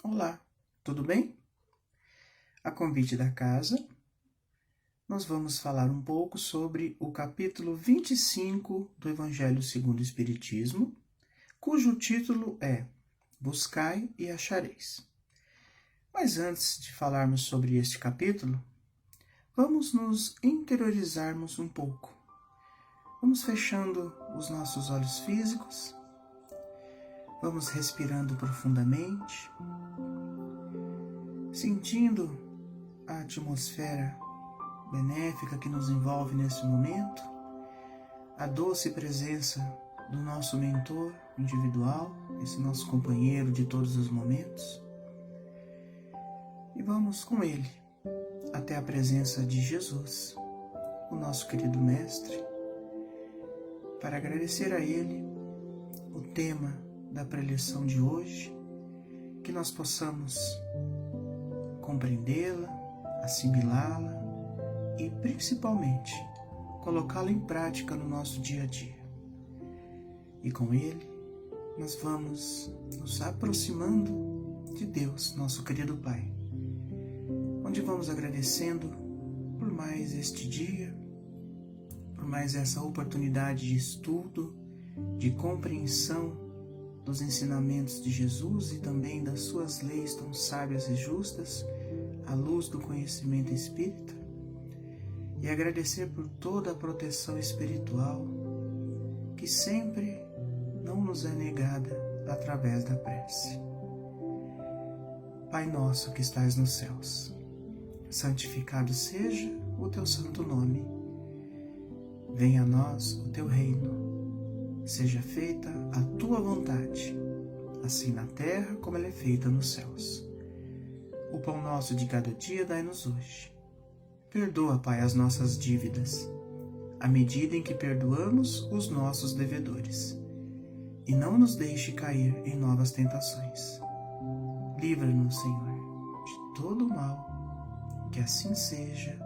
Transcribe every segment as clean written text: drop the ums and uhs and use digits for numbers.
Olá, tudo bem? A convite da casa, nós vamos falar um pouco sobre o capítulo 25 do Evangelho segundo o Espiritismo, cujo título é Buscai e Achareis. Mas antes de falarmos sobre este capítulo, vamos nos interiorizarmos um pouco. Vamos fechando os nossos olhos físicos, vamos respirando profundamente, sentindo a atmosfera benéfica que nos envolve nesse momento, a doce presença do nosso mentor individual, esse nosso companheiro de todos os momentos, e vamos com ele até a presença de Jesus, o nosso querido Mestre, para agradecer a ele o tema da preleção de hoje, que nós possamos compreendê-la, assimilá-la e, principalmente, colocá-la em prática no nosso dia a dia. E com ele, nós vamos nos aproximando de Deus, nosso querido Pai, onde vamos agradecendo por mais este dia, por mais essa oportunidade de estudo, de compreensão dos ensinamentos de Jesus e também das suas leis tão sábias e justas, à luz do conhecimento espírita, e agradecer por toda a proteção espiritual que sempre não nos é negada através da prece. Pai nosso que estais nos céus, santificado seja o teu santo nome. Venha a nós o teu reino, seja feita a tua vontade, assim na terra como ela é feita nos céus. O pão nosso de cada dia dai-nos hoje. Perdoa, Pai, as nossas dívidas, à medida em que perdoamos os nossos devedores. E não nos deixe cair em novas tentações. Livra-nos, Senhor, de todo o mal, que assim seja,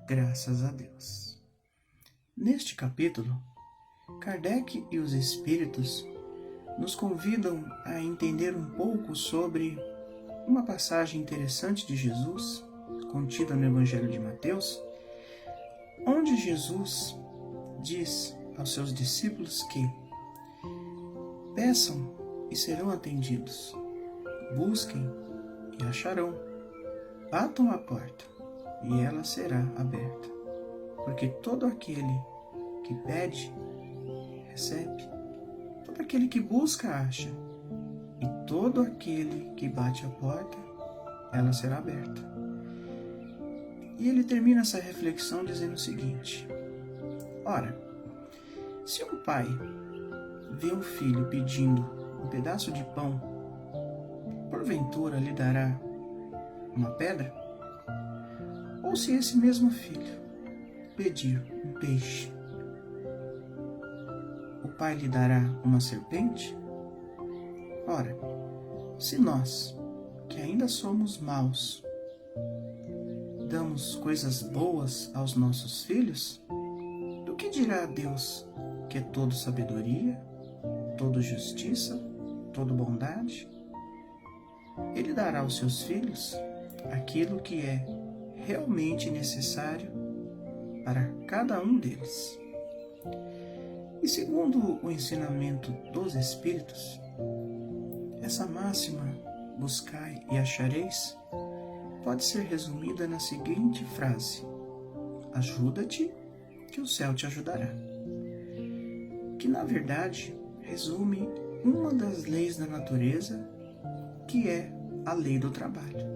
graças a Deus. Neste capítulo, Kardec e os Espíritos nos convidam a entender um pouco sobre uma passagem interessante de Jesus, contida no Evangelho de Mateus, onde Jesus diz aos seus discípulos que peçam e serão atendidos, busquem e acharão, batam a porta e ela será aberta, porque todo aquele que pede, recebe, todo aquele que busca, acha, e todo aquele que bate a porta, ela será aberta. E ele termina essa reflexão dizendo o seguinte: ora, se um pai vê um filho pedindo um pedaço de pão, porventura lhe dará uma pedra? Ou se esse mesmo filho pedir um peixe, o pai lhe dará uma serpente? Ora, se nós, que ainda somos maus, damos coisas boas aos nossos filhos, do que dirá Deus, que é todo sabedoria, todo justiça, todo bondade? Ele dará aos seus filhos aquilo que é realmente necessário para cada um deles. E segundo o ensinamento dos Espíritos, essa máxima, buscai e achareis, pode ser resumida na seguinte frase: ajuda-te, que o céu te ajudará. Que na verdade resume uma das leis da natureza, que é a lei do trabalho.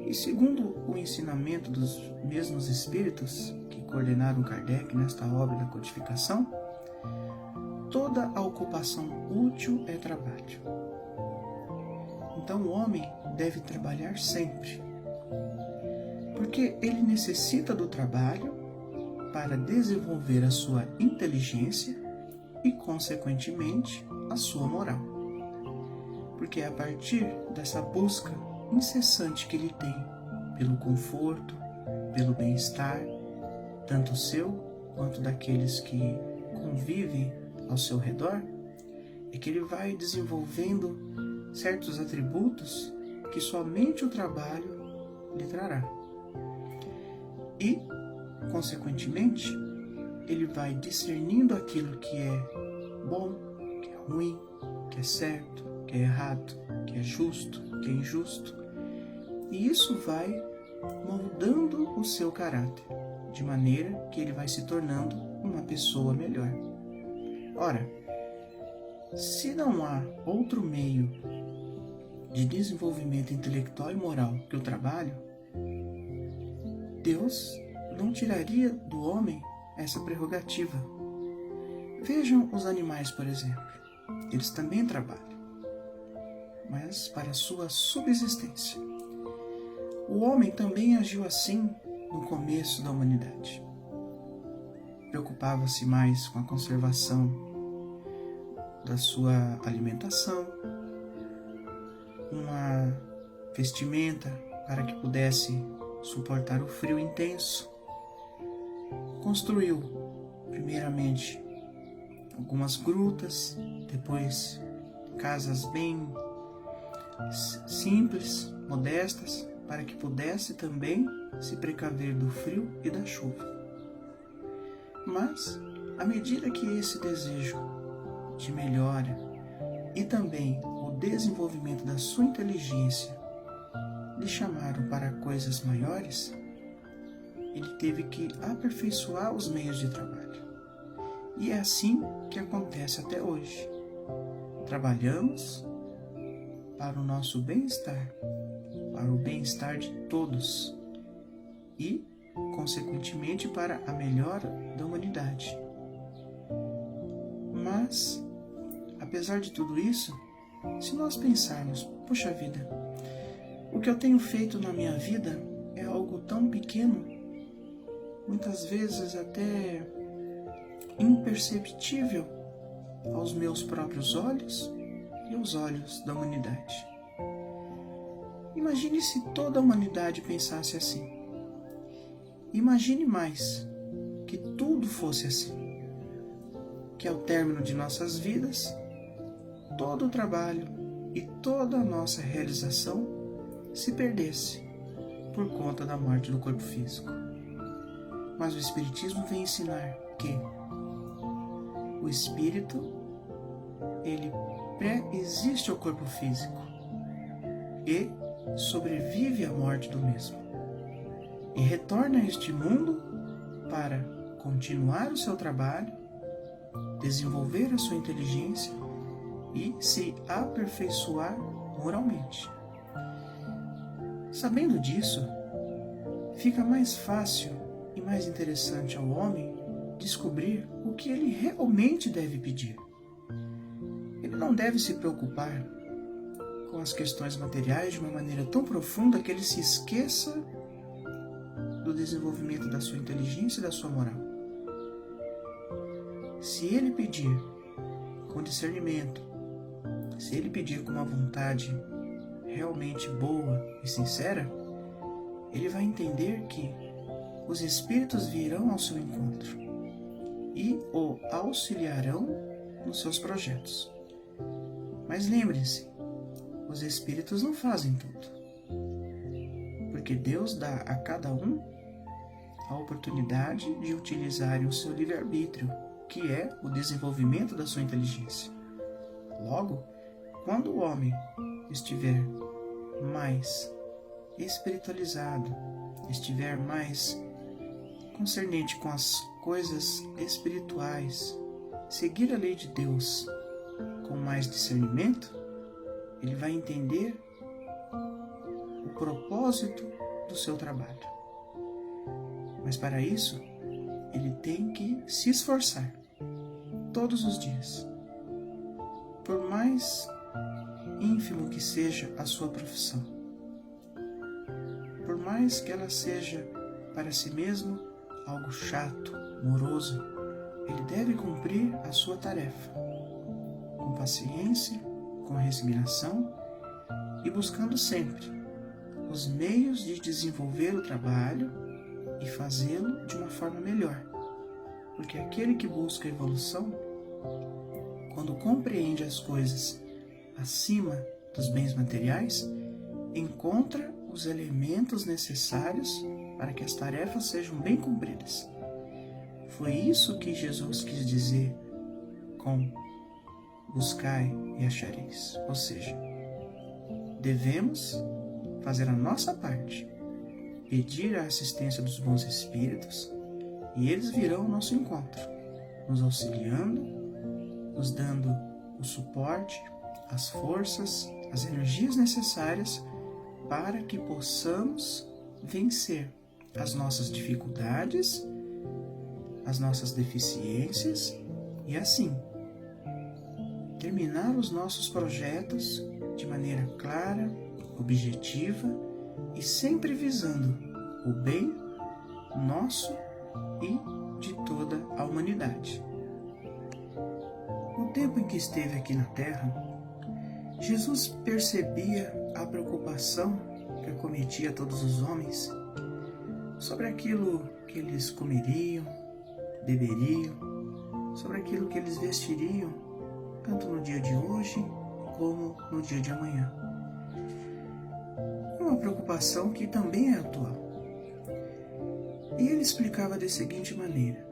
E segundo o ensinamento dos mesmos Espíritos que coordenaram Kardec nesta obra da codificação, toda a ocupação útil é trabalho. Então o homem deve trabalhar sempre, porque ele necessita do trabalho para desenvolver a sua inteligência e, consequentemente, a sua moral. Porque é a partir dessa busca incessante que ele tem pelo conforto, pelo bem-estar, tanto seu quanto daqueles que convivem ao seu redor, é que ele vai desenvolvendo certos atributos que somente o trabalho lhe trará. E, consequentemente, ele vai discernindo aquilo que é bom, que é ruim, que é certo, que é errado, que é justo, que é injusto. E isso vai moldando o seu caráter, de maneira que ele vai se tornando uma pessoa melhor. Ora, se não há outro meio de desenvolvimento intelectual e moral que o trabalho, Deus não tiraria do homem essa prerrogativa. Vejam os animais, por exemplo. Eles também trabalham, mas para sua subsistência. O homem também agiu assim no começo da humanidade. Preocupava-se mais com a conservação da sua alimentação, uma vestimenta para que pudesse suportar o frio intenso. Construiu, primeiramente, algumas grutas, depois casas bem simples, modestas, para que pudesse também se precaver do frio e da chuva. Mas, à medida que esse desejo de melhora e também o desenvolvimento da sua inteligência lhe chamaram para coisas maiores, ele teve que aperfeiçoar os meios de trabalho. E é assim que acontece até hoje. Trabalhamos para o nosso bem-estar, para o bem-estar de todos e, consequentemente, para a melhora da humanidade. Mas, apesar de tudo isso, se nós pensarmos, puxa vida, o que eu tenho feito na minha vida é algo tão pequeno, muitas vezes até imperceptível aos meus próprios olhos e aos olhos da humanidade. Imagine se toda a humanidade pensasse assim. Imagine mais que tudo fosse assim. Que ao término de nossas vidas, todo o trabalho e toda a nossa realização se perdesse por conta da morte do corpo físico. Mas o Espiritismo vem ensinar que o espírito, ele pré-existe ao corpo físico e sobrevive à morte do mesmo. E retorna a este mundo para continuar o seu trabalho, desenvolver a sua inteligência e se aperfeiçoar moralmente. Sabendo disso, fica mais fácil e mais interessante ao homem descobrir o que ele realmente deve pedir. Ele não deve se preocupar com as questões materiais de uma maneira tão profunda que ele se esqueça do desenvolvimento da sua inteligência e da sua moral. Se ele pedir com discernimento, se ele pedir com uma vontade realmente boa e sincera, ele vai entender que os espíritos virão ao seu encontro e o auxiliarão nos seus projetos. Mas lembre-se, os espíritos não fazem tudo, porque Deus dá a cada um a oportunidade de utilizarem o seu livre-arbítrio, que é o desenvolvimento da sua inteligência. Logo, quando o homem estiver mais espiritualizado, estiver mais concernente com as coisas espirituais, seguir a lei de Deus com mais discernimento, ele vai entender o propósito do seu trabalho. Mas para isso, ele tem que se esforçar todos os dias. Por mais ínfimo que seja a sua profissão, por mais que ela seja para si mesmo algo chato, moroso, ele deve cumprir a sua tarefa com paciência, com resignação e buscando sempre os meios de desenvolver o trabalho e fazê-lo de uma forma melhor. Porque aquele que busca a evolução, quando compreende as coisas acima dos bens materiais, encontra os elementos necessários para que as tarefas sejam bem cumpridas. Foi isso que Jesus quis dizer com buscai e achareis. Ou seja, devemos fazer a nossa parte, pedir a assistência dos bons espíritos, e eles virão ao nosso encontro, nos auxiliando, nos dando o suporte, as forças, as energias necessárias para que possamos vencer as nossas dificuldades, as nossas deficiências e assim terminar os nossos projetos de maneira clara, objetiva e sempre visando o bem nosso e de toda a humanidade. No tempo em que esteve aqui na Terra, Jesus percebia a preocupação que acometia todos os homens sobre aquilo que eles comeriam, beberiam, sobre aquilo que eles vestiriam, tanto no dia de hoje como no dia de amanhã. Uma preocupação que também é atual. E ele explicava da seguinte maneira,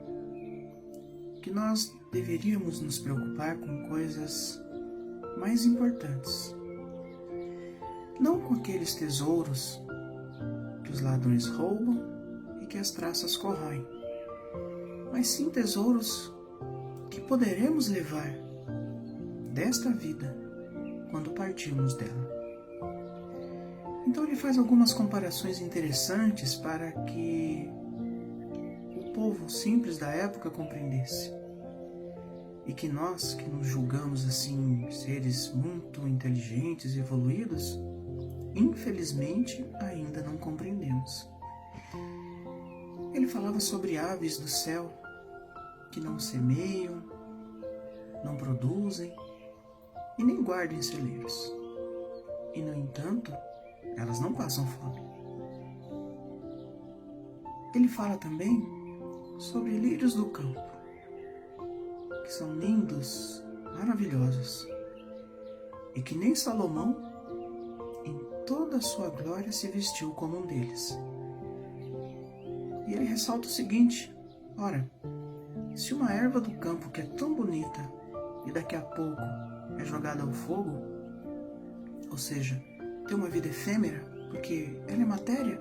que nós deveríamos nos preocupar com coisas mais importantes. Não com aqueles tesouros que os ladrões roubam e que as traças corroem, mas sim tesouros que poderemos levar desta vida quando partirmos dela. Então ele faz algumas comparações interessantes para que o povo simples da época compreendesse. E que nós, que nos julgamos assim seres muito inteligentes e evoluídos, infelizmente ainda não compreendemos. Ele falava sobre aves do céu que não semeiam, não produzem e nem guardam em celeiros. E, no entanto, elas não passam fome. Ele fala também sobre lírios do campo, que são lindos, maravilhosos, e que nem Salomão, em toda a sua glória, se vestiu como um deles. E ele ressalta o seguinte: ora, se uma erva do campo que é tão bonita e daqui a pouco é jogada ao fogo, ou seja, tem uma vida efêmera, porque ela é matéria,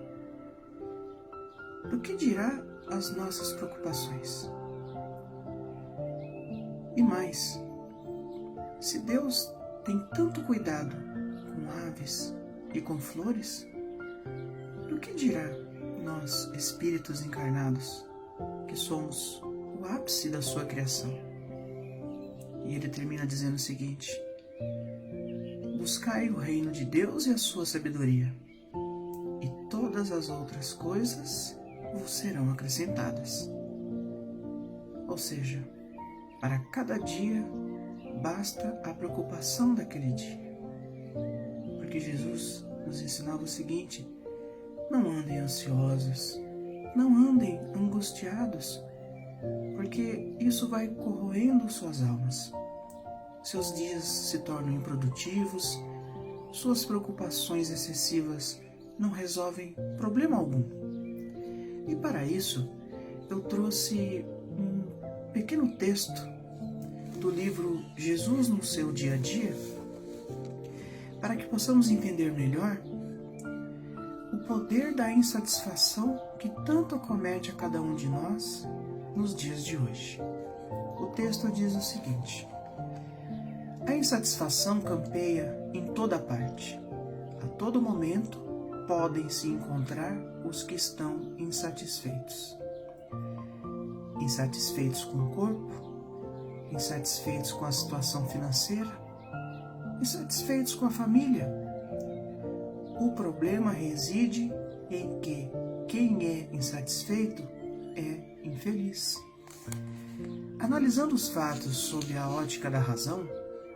do que dirá as nossas preocupações? E mais, se Deus tem tanto cuidado com aves e com flores, do que dirá nós, espíritos encarnados, que somos o ápice da sua criação? E ele termina dizendo o seguinte: buscai o reino de Deus e a sua sabedoria, e todas as outras coisas vos serão acrescentadas. Ou seja, para cada dia basta a preocupação daquele dia. Porque Jesus nos ensinava o seguinte: não andem ansiosos, não andem angustiados, porque isso vai corroendo suas almas. Seus dias se tornam improdutivos, suas preocupações excessivas não resolvem problema algum. E para isso, eu trouxe um pequeno texto do livro Jesus no seu dia a dia, para que possamos entender melhor o poder da insatisfação que tanto acomete a cada um de nós nos dias de hoje. O texto diz o seguinte: a insatisfação campeia em toda parte. A todo momento podem se encontrar os que estão insatisfeitos. Insatisfeitos com o corpo, insatisfeitos com a situação financeira, insatisfeitos com a família. O problema reside em que quem é insatisfeito é infeliz. Analisando os fatos sob a ótica da razão,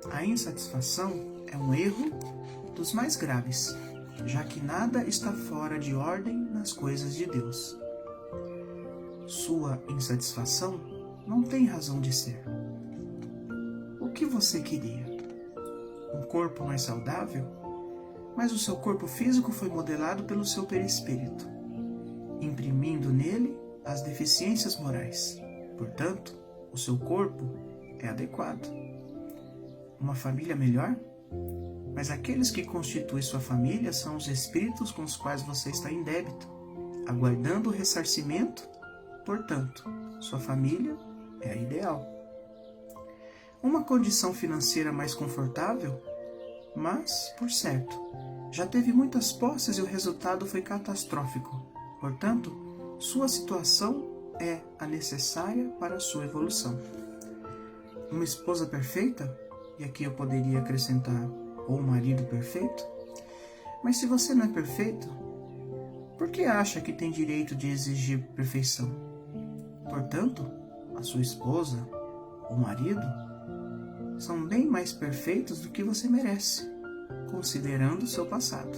a insatisfação é um erro dos mais graves, já que nada está fora de ordem nas coisas de Deus. Sua insatisfação não tem razão de ser. O que você queria? um corpo mais saudável, mas o seu corpo físico foi modelado pelo seu perispírito, imprimindo nele as deficiências morais. Portanto, o seu corpo é adequado. Uma família melhor? Mas aqueles que constituem sua família são os espíritos com os quais você está em débito, aguardando o ressarcimento. Portanto, sua família é a ideal. Uma condição financeira mais confortável, mas, por certo, já teve muitas posses e o resultado foi catastrófico. Portanto, sua situação é a necessária para a sua evolução. Uma esposa perfeita, e aqui eu poderia acrescentar, ou um marido perfeito, mas se você não é perfeito, por que acha que tem direito de exigir perfeição? Portanto, a sua esposa ou marido são bem mais perfeitos do que você merece, considerando o seu passado.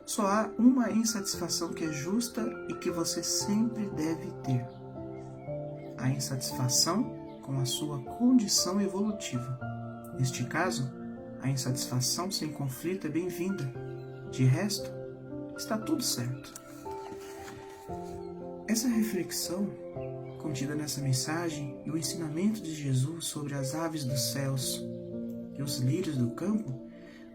Só há uma insatisfação que é justa e que você sempre deve ter: a insatisfação com a sua condição evolutiva. Neste caso, a insatisfação sem conflito é bem-vinda. De resto, está tudo certo. Essa reflexão contida nessa mensagem e o ensinamento de Jesus sobre as aves dos céus e os lírios do campo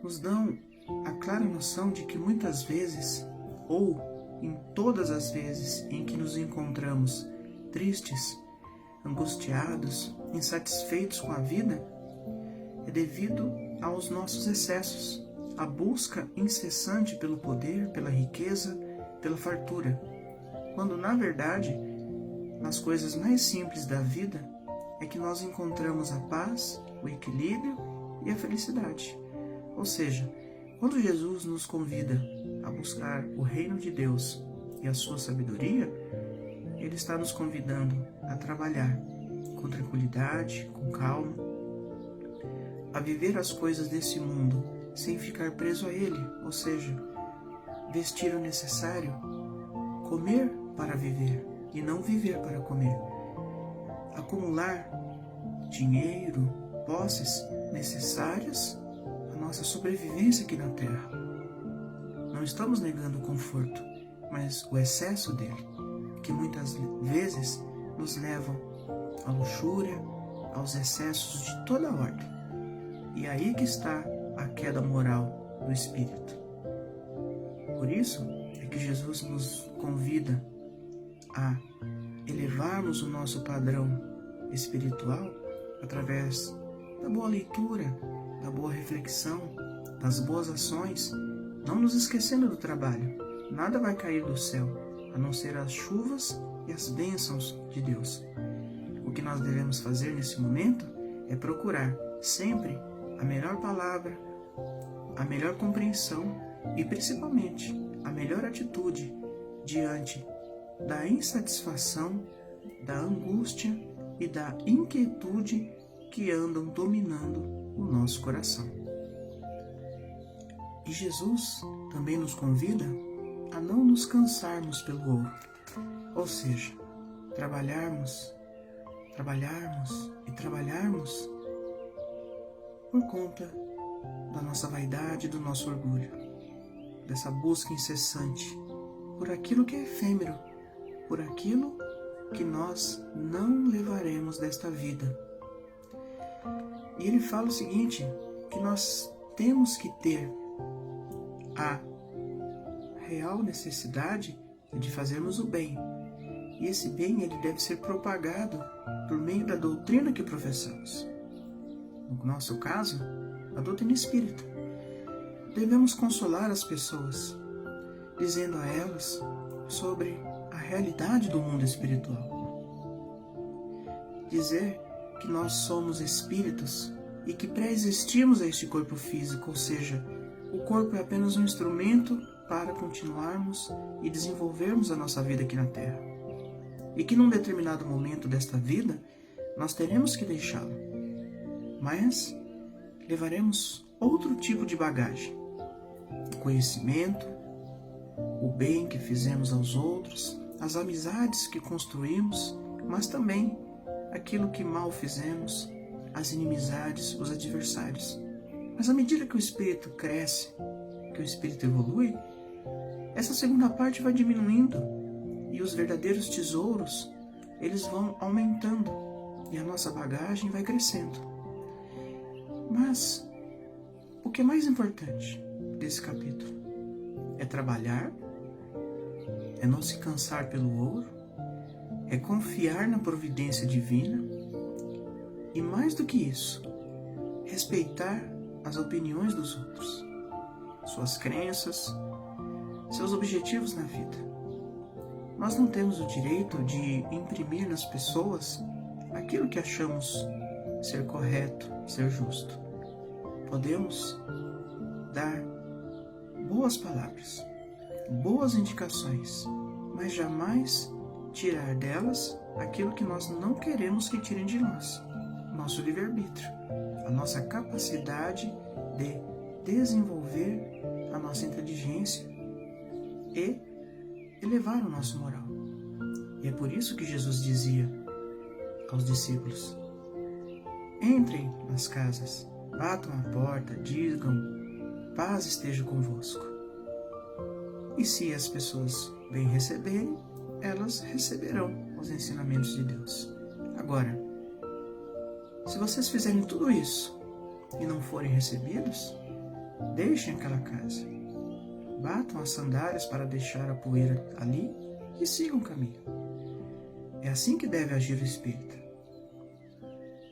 nos dão a clara noção de que muitas vezes, ou em todas as vezes em que nos encontramos tristes, angustiados, insatisfeitos com a vida, é devido aos nossos excessos, a busca incessante pelo poder, pela riqueza, pela fartura, quando na verdade, nas coisas mais simples da vida, é que nós encontramos a paz, o equilíbrio e a felicidade. Ou seja, quando Jesus nos convida a buscar o reino de Deus e a sua sabedoria, Ele está nos convidando a trabalhar com tranquilidade, com calma, a viver as coisas desse mundo sem ficar preso a ele, ou seja, vestir o necessário, comer para viver e não viver para comer, acumular dinheiro, posses necessárias à nossa sobrevivência aqui na Terra. Não estamos negando o conforto, mas o excesso dele, que muitas vezes nos levam à luxúria, aos excessos de toda ordem. E aí que está a queda moral do espírito. Por isso é que Jesus nos convida a elevarmos o nosso padrão espiritual através da boa leitura, da boa reflexão, das boas ações, não nos esquecendo do trabalho. Nada vai cair do céu, a não ser as chuvas e as bênçãos de Deus. O que nós devemos fazer nesse momento é procurar sempre a melhor palavra, a melhor compreensão e, principalmente, a melhor atitude diante da insatisfação, da angústia e da inquietude que andam dominando o nosso coração. E Jesus também nos convida a não nos cansarmos pelo ouro, ou seja, trabalharmos e trabalharmos por conta da nossa vaidade e do nosso orgulho, dessa busca incessante por aquilo que é efêmero, por aquilo que nós não levaremos desta vida. E ele fala o seguinte, que nós temos que ter a real necessidade de fazermos o bem. E esse bem ele deve ser propagado por meio da doutrina que professamos. No nosso caso, a doutrina espírita. Devemos consolar as pessoas, dizendo a elas sobre a realidade do mundo espiritual. Dizer que nós somos espíritos e que pré-existimos a este corpo físico, ou seja, o corpo é apenas um instrumento para continuarmos e desenvolvermos a nossa vida aqui na Terra. E que num determinado momento desta vida, nós teremos que deixá-lo. Mas levaremos outro tipo de bagagem. O conhecimento, o bem que fizemos aos outros, as amizades que construímos, mas também aquilo que mal fizemos, as inimizades, os adversários. Mas à medida que o espírito cresce, que o espírito evolui, essa segunda parte vai diminuindo e os verdadeiros tesouros, eles vão aumentando e a nossa bagagem vai crescendo. Mas o que é mais importante desse capítulo é trabalhar, é não se cansar pelo ouro, é confiar na providência divina e, mais do que isso, respeitar as opiniões dos outros, suas crenças, seus objetivos na vida. Nós não temos o direito de imprimir nas pessoas aquilo que achamos ser correto, ser justo. Podemos dar boas palavras, boas indicações, mas jamais tirar delas aquilo que nós não queremos que tirem de nós, nosso livre-arbítrio, a nossa capacidade de desenvolver a nossa inteligência e elevar o nosso moral. E é por isso que Jesus dizia aos discípulos: entrem nas casas, batam a porta, digam, paz esteja convosco. E se as pessoas bem receberem, elas receberão os ensinamentos de Deus. Agora, se vocês fizerem tudo isso e não forem recebidos, deixem aquela casa, batam as sandálias para deixar a poeira ali e sigam o caminho. É assim que deve agir o espírita,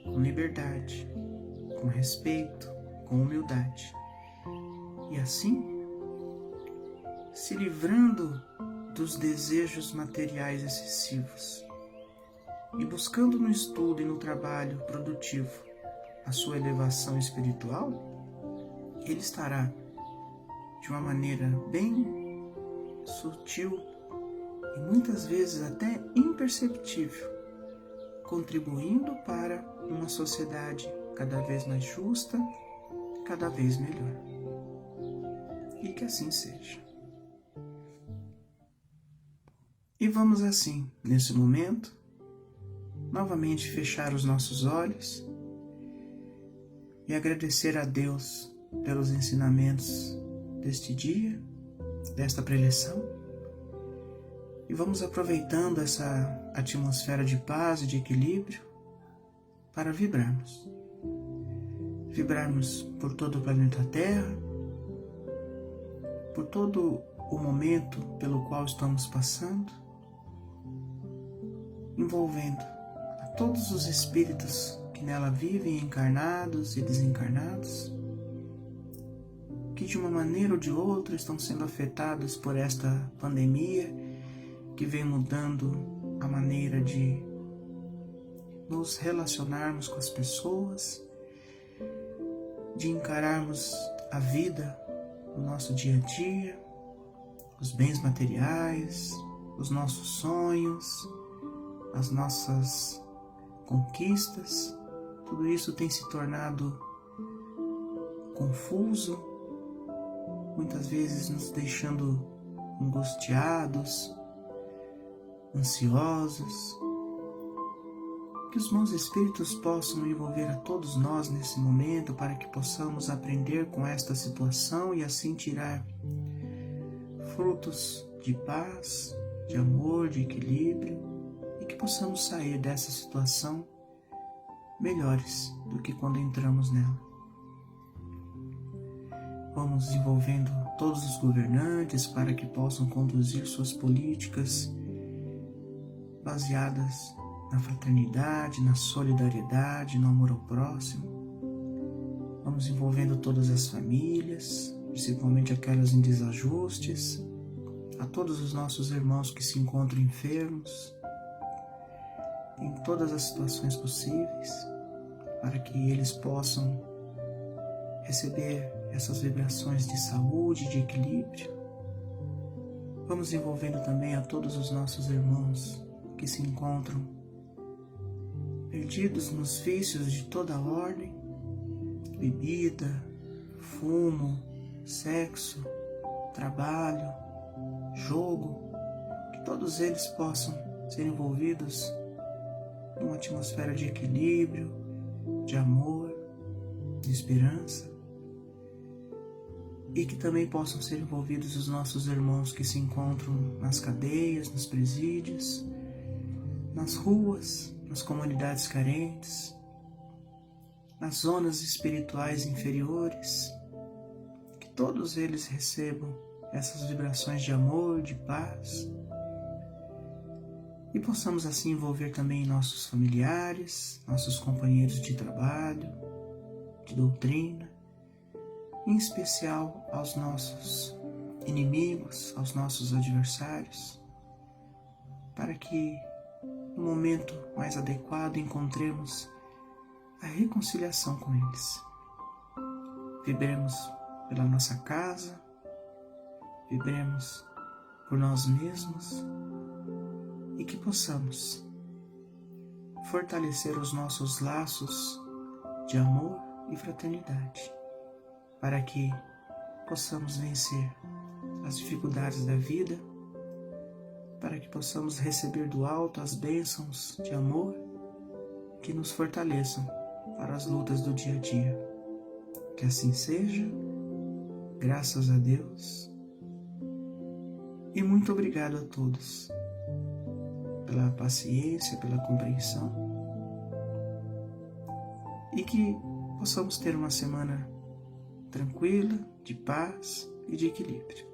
com liberdade, com respeito, com humildade, e assim se livrando dos desejos materiais excessivos e buscando no estudo e no trabalho produtivo a sua elevação espiritual, ele estará de uma maneira bem sutil e muitas vezes até imperceptível, contribuindo para uma sociedade cada vez mais justa, cada vez melhor. E que assim seja. E vamos assim, nesse momento, novamente fechar os nossos olhos e agradecer a Deus pelos ensinamentos deste dia, desta preleção. E vamos aproveitando essa atmosfera de paz e de equilíbrio para vibrarmos. Vibrarmos por todo o planeta Terra, por todo o momento pelo qual estamos passando, envolvendo a todos os espíritos que nela vivem, encarnados e desencarnados, que de uma maneira ou de outra estão sendo afetados por esta pandemia que vem mudando a maneira de nos relacionarmos com as pessoas, de encararmos a vida, o nosso dia a dia, os bens materiais, os nossos sonhos, as nossas conquistas. Tudo isso tem se tornado confuso, muitas vezes nos deixando angustiados, ansiosos. Que os bons espíritos possam envolver a todos nós nesse momento para que possamos aprender com esta situação e assim tirar frutos de paz, de amor, de equilíbrio, e que possamos sair dessa situação melhores do que quando entramos nela. Vamos envolvendo todos os governantes para que possam conduzir suas políticas baseadas na fraternidade, na solidariedade, no amor ao próximo. Vamos envolvendo todas as famílias, principalmente aquelas em desajustes, a todos os nossos irmãos que se encontram enfermos, em todas as situações possíveis, para que eles possam receber essas vibrações de saúde, de equilíbrio. Vamos envolvendo também a todos os nossos irmãos que se encontram perdidos nos vícios de toda ordem, bebida, fumo, sexo, trabalho, jogo, que todos eles possam ser envolvidos numa atmosfera de equilíbrio, de amor, de esperança, e que também possam ser envolvidos os nossos irmãos que se encontram nas cadeias, nos presídios, nas ruas, nas comunidades carentes, nas zonas espirituais inferiores, que todos eles recebam essas vibrações de amor, de paz, e possamos assim envolver também nossos familiares, nossos companheiros de trabalho, de doutrina, em especial aos nossos inimigos, aos nossos adversários, para que no momento mais adequado encontremos a reconciliação com eles. Vibremos pela nossa casa, vibremos por nós mesmos e que possamos fortalecer os nossos laços de amor e fraternidade, para que possamos vencer as dificuldades da vida, para que possamos receber do alto as bênçãos de amor que nos fortaleçam para as lutas do dia a dia. Que assim seja, graças a Deus, e muito obrigado a todos pela paciência, pela compreensão, e que possamos ter uma semana tranquila, de paz e de equilíbrio.